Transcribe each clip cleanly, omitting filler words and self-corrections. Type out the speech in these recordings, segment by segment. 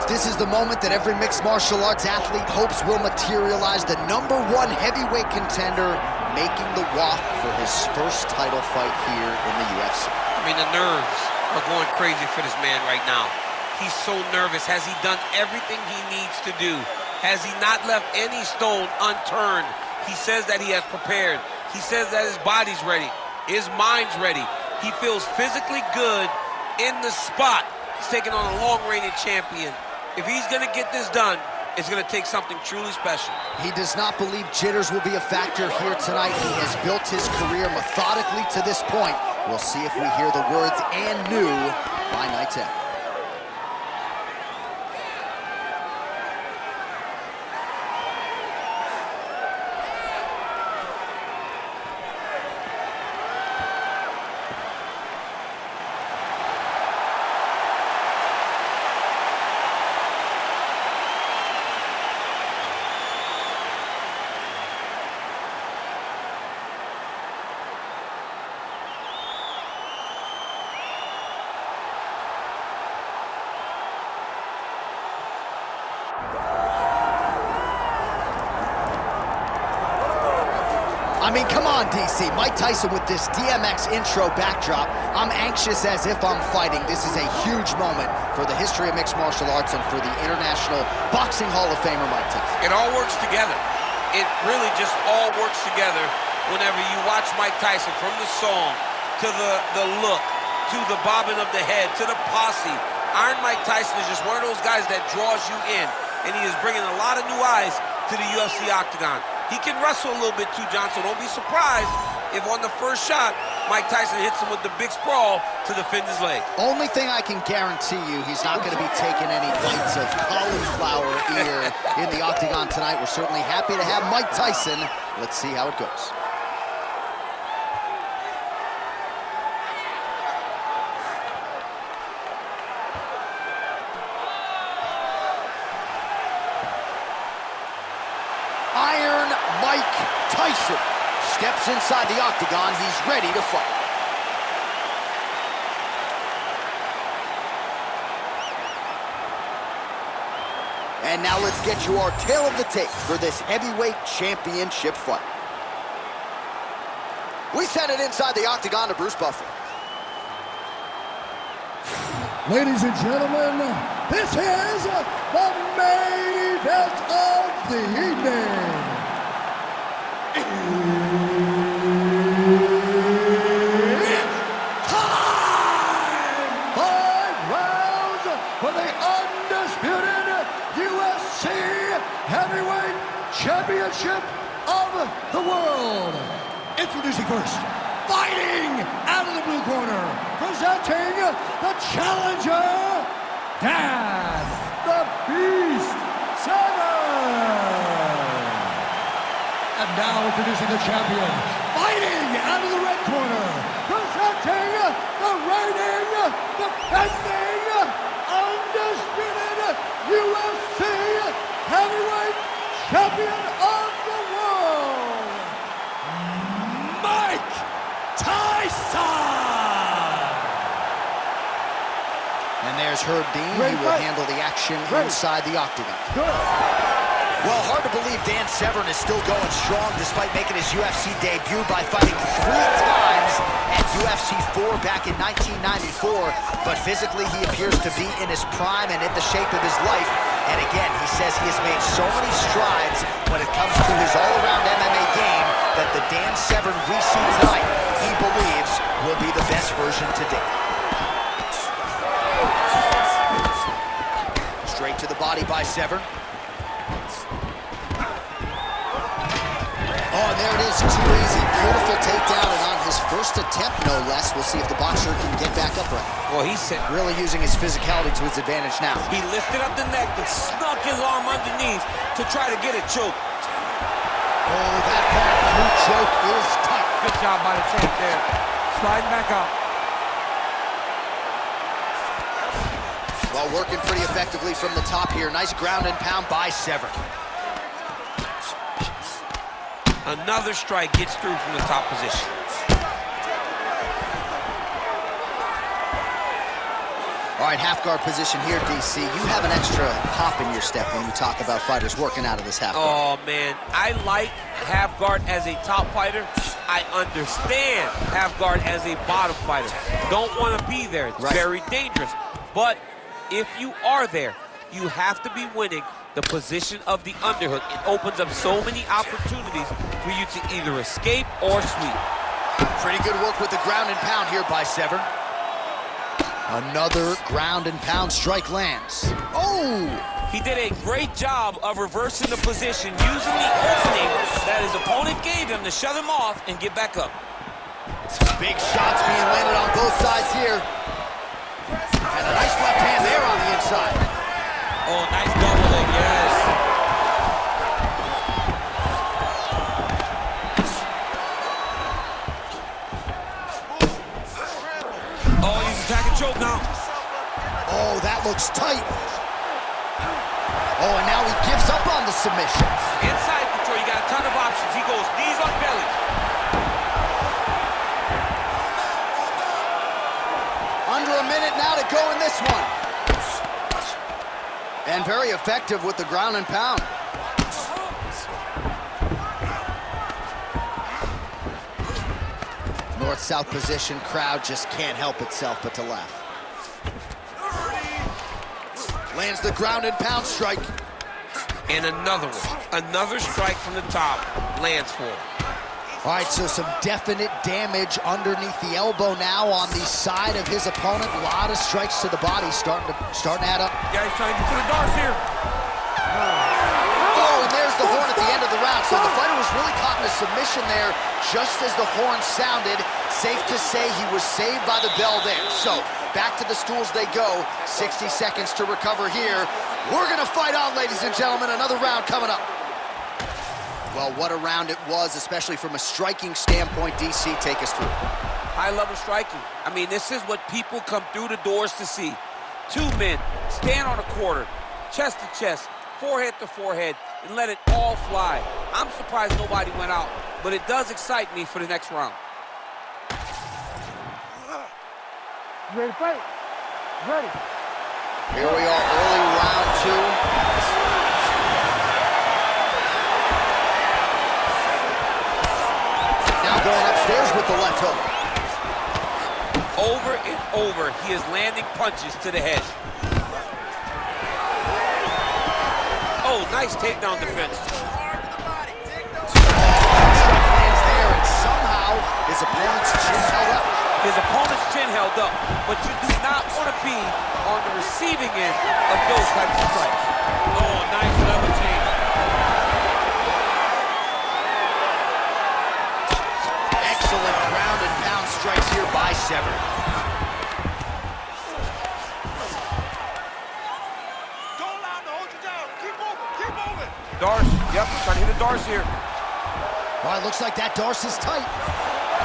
This is the moment that every mixed martial arts athlete hopes will materialize. The #1 heavyweight contender making the walk for his first title fight here in the UFC. I mean, the nerves are going crazy for this man right now. He's so nervous. Has he done everything he needs to do? Has he not left any stone unturned? He says that he has prepared. He says that his body's ready. His mind's ready. He feels physically good in the spot. He's taking on a long-reigning champion. If he's going to get this done, it's going to take something truly special. He does not believe jitters will be a factor here tonight. He has built his career methodically to this point. We'll see if we hear the words "and new" by night's end. I mean, come on, DC. Mike Tyson with this DMX intro backdrop. I'm anxious as if I'm fighting. This is a huge moment for the history of mixed martial arts and for the International Boxing Hall of Famer Mike Tyson. It all works together. It really just all works together whenever you watch Mike Tyson, from the song to the look, to the bobbing of the head, to the posse. Iron Mike Tyson is just one of those guys that draws you in, and he is bringing a lot of new eyes to the UFC octagon. He can wrestle a little bit too, John, so don't be surprised if on the first shot, Mike Tyson hits him with the big sprawl to defend his leg. Only thing I can guarantee you, he's not going to be taking any bites of cauliflower ear in the octagon tonight. We're certainly happy to have Mike Tyson. Let's see how it goes. Iron Mike Tyson steps inside the octagon. He's ready to fight. And now let's get you our tale of the tape for this heavyweight championship fight. We send it inside the octagon to Bruce Buffer. Ladies and gentlemen, this is the main event of the evening. It's time! 5 rounds for the undisputed UFC Heavyweight Championship of the world. Introducing first, fighting out of the blue corner, presenting the challenger, Dan the Beast Severn. And now introducing the champion, fighting out of the red corner, presenting the reigning, defending, undisputed UFC Heavyweight Champion of the world, Mike Tyson! And there's Herb Dean. He will handle the action inside the octagon. Well, hard to believe Dan Severn is still going strong despite making his UFC debut by fighting 3 times at UFC 4 back in 1994. But physically, he appears to be in his prime and in the shape of his life. And again, he says he has made so many strides when it comes to his all-around MMA game that the Dan Severn we see tonight, he believes, will be the best version to date. Straight to the body by Severn. Oh, and there it is, too easy. Beautiful takedown, and on his first attempt, no less. We'll see if the boxer can get back upright. Well, he said Really using his physicality to his advantage now. he lifted up the neck and snuck his arm underneath to try to get it choked. Oh, that part through choke is tight. Good job by the champ there. Sliding back up. Well, working pretty effectively from the top here. Nice ground and pound by Severn. Another strike gets through from the top position. All right, half guard position here, DC. You have an extra hop in your step when you talk about fighters working out of this half guard. Oh, man, I like half guard as a top fighter. I understand half guard as a bottom fighter. Don't want to be there. It's very dangerous. But if you are there, you have to be winning the position of the underhook. It opens up so many opportunities for you to either escape or sweep. Pretty good work with the ground and pound here by Severn. Another ground and pound strike lands. Oh! He did a great job of reversing the position, using the opening that his opponent gave him to shut him off and get back up. Big shots being landed on both sides here. And a nice left hand there on the inside. Oh, nice double leg, yes. Oh, he's attacking choke now. Oh, that looks tight. Oh, and now he gives up on the submission. Inside control, you got a ton of options. He goes knees on belly. Under a minute now to go in this one. And very effective with the ground and pound. North-south position, crowd just can't help itself but to laugh. Lands the ground and pound strike. And another one. Another strike from the top. Lands for him. All right, so some definite damage underneath the elbow now on the side of his opponent. A lot of strikes to the body starting to add up. Yeah, he's trying to get to the darts here. Oh, and there's the horn at the end of the round. So the fighter was really caught in a submission there just as the horn sounded. Safe to say he was saved by the bell there. So back to the stools they go. 60 seconds to recover here. We're going to fight on, ladies and gentlemen. Another round coming up. Well, what a round it was, especially from a striking standpoint. DC, take us through. High-level striking. I mean, this is what people come through the doors to see. Two men stand on a quarter, chest to chest, forehead to forehead, and let it all fly. I'm surprised nobody went out, but it does excite me for the next round. You ready to fight? Ready. Here we are, early round two. Going upstairs with the left hook. Over and over, he is landing punches to the head. Oh, nice takedown defense. Lands there, and somehow his opponent's chin held up. His opponent's chin held up, but you do not want to be on the receiving end of those types of strikes. Oh, nice level change. Excellent ground and pound strikes here by Severn. Don't allow him to hold you down. Keep moving. Keep moving. Darce, yep, trying to hit a Darce here. All right, looks like that Darce is tight.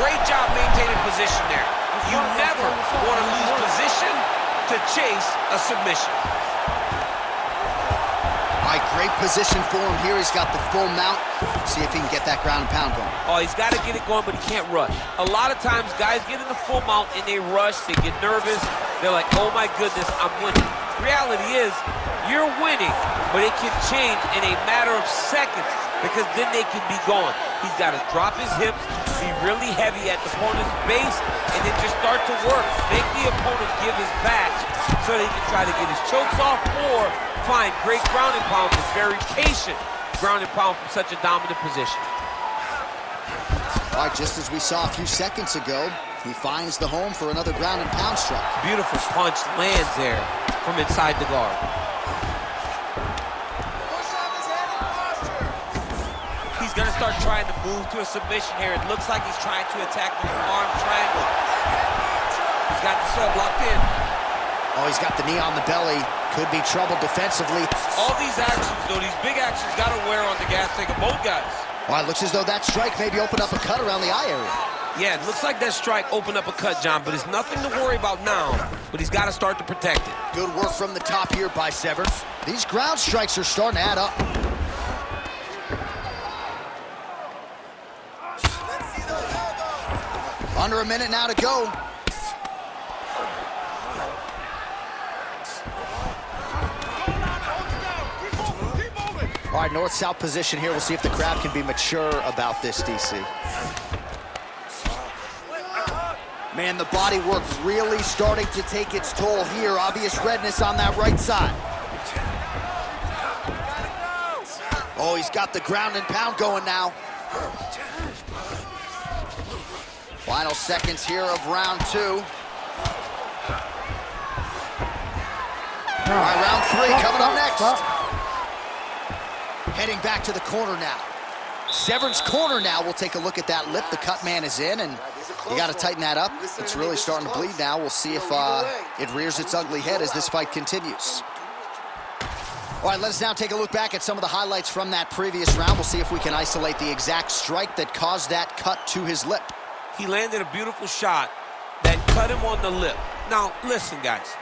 Great job maintaining position there. You never want to lose position to chase a submission. All right, great position for him here. He's got the full mount. See if he can get that ground and pound going. Oh, he's got to get it going, but he can't rush. A lot of times, guys get in the full mount and they rush, they get nervous. They're like, oh my goodness, I'm winning. Reality is, you're winning, but it can change in a matter of seconds because then they can be gone. He's got to drop his hips, be really heavy at the opponent's base, and then just start to work. Make the opponent give his back so that he can try to get his chokes off or find great ground and pound with very patient ground and pound from such a dominant position. All right, just as we saw a few seconds ago, he finds the home for another ground and pound strike. Beautiful punch lands there from inside the guard. He's gonna start trying to move to a submission here. It looks like he's trying to attack the arm triangle. He's got the sub locked in. Oh, he's got the knee on the belly. Could be trouble defensively. All these actions, though, these big actions gotta wear on the gas tank of both guys. Well, it looks as though that strike maybe opened up a cut around the eye area. Yeah, it looks like that strike opened up a cut, John, but it's nothing to worry about now, but he's got to start to protect it. Good work from the top here by Severn. These ground strikes are starting to add up. Under a minute now to go. All right, north-south position here. We'll see if the crowd can be mature about this, DC. Man, the body work really starting to take its toll here. Obvious redness on that right side. Oh, he's got the ground and pound going now. Final seconds here of round 2. All right, round 3 coming up next. Heading back to the corner now. Severn's corner now. We'll take a look at that lip. The cut man is in, and you got to tighten that up. It's really starting to bleed now. We'll see if it rears its ugly head as this fight continues. All right, let us now take a look back at some of the highlights from that previous round. We'll see if we can isolate the exact strike that caused that cut to his lip. He landed a beautiful shot that cut him on the lip. Now, listen, guys.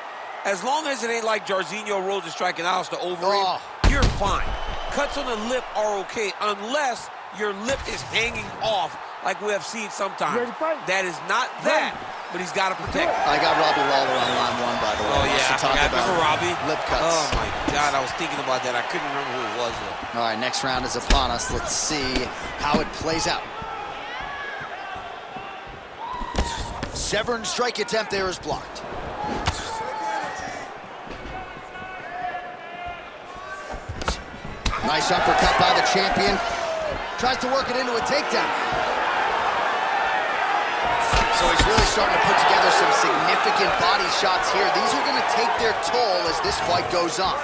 As long as it ain't like Jairzinho Rosa striking Alistair Overeem, you're fine. Cuts on the lip are okay unless your lip is hanging off like we have seen sometimes. That is not that, but he's got to protect it. I got Robbie Lawler on line 1, by the way. Oh, yeah, I forgot. Remember Robbie? Lip cuts. Oh, my God, I was thinking about that. I couldn't remember who it was, though. All right, next round is upon us. Let's see how it plays out. Severn's strike attempt there is blocked. Nice uppercut by the champion. Tries to work it into a takedown. So he's really starting to put together some significant body shots here. These are going to take their toll as this fight goes on.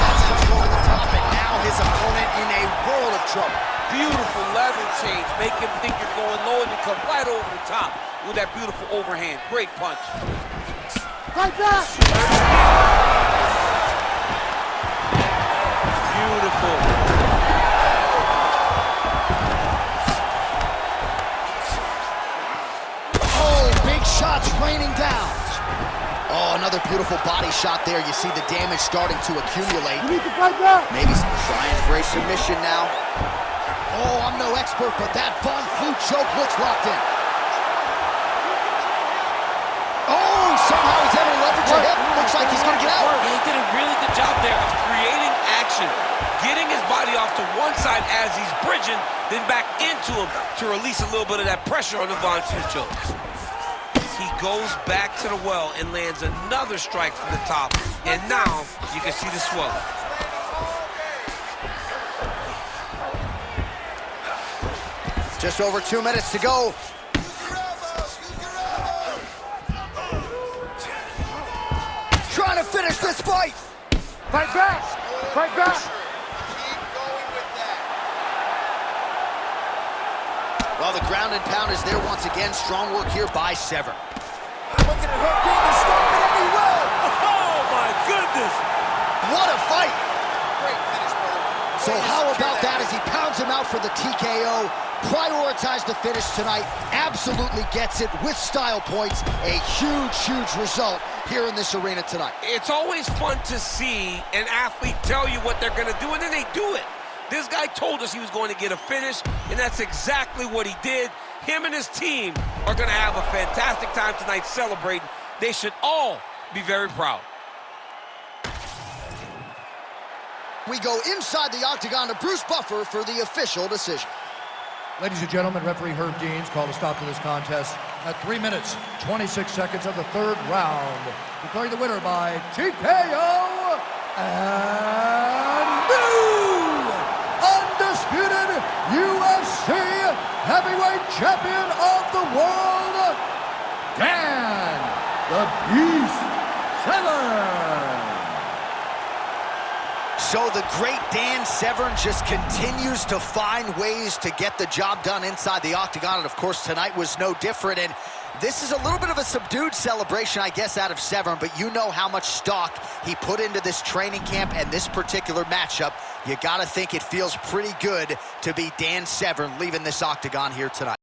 That's just over the top, and now his opponent in a world of trouble. Beautiful level change. Make him think you're going low, and you come right over the top with that beautiful overhand. Great punch. Fight back! Beautiful. Oh, big shots raining down. Oh, another beautiful body shot there. You see the damage starting to accumulate. You need to fight back! Maybe trying for a submission now. Oh, I'm no expert, but that Von Flue choke looks locked in. Oh, somehow he's able to leverage a hip. Looks like he's going to get out. He did a really good job there of creating action, getting his body off to one side as he's bridging, then back into him to release a little bit of that pressure on the Von Flue choke. He goes back to the well and lands another strike from the top, and now you can see the swelling. Just over 2 minutes to go. Trying to finish this fight. Fight back! Fight back! Keep going with that. Well, the ground and pound is there once again. Strong work here by Severn. Looking at her being to stop it, and he will. Oh, my goodness! What a fight! Great finish, brother. So how about that as he pounds him out for the TKO? Prioritized the finish tonight. Absolutely gets it with style points. A huge, huge result here in this arena tonight. It's always fun to see an athlete tell you what they're going to do, and then they do it. This guy told us he was going to get a finish, and that's exactly what he did. Him and his team are going to have a fantastic time tonight celebrating. They should all be very proud. We go inside the octagon to Bruce Buffer for the official decision. Ladies and gentlemen, referee Herb Deans called a stop to this contest at 3 minutes, 26 seconds of the 3rd round, declaring the winner by TKO and new undisputed UFC heavyweight champion of the world, Dan the Beast Severn. So the great Dan Severn just continues to find ways to get the job done inside the octagon, and of course tonight was no different. And this is a little bit of a subdued celebration, I guess, out of Severn, but you know how much stock he put into this training camp and this particular matchup. You gotta think it feels pretty good to be Dan Severn leaving this octagon here tonight.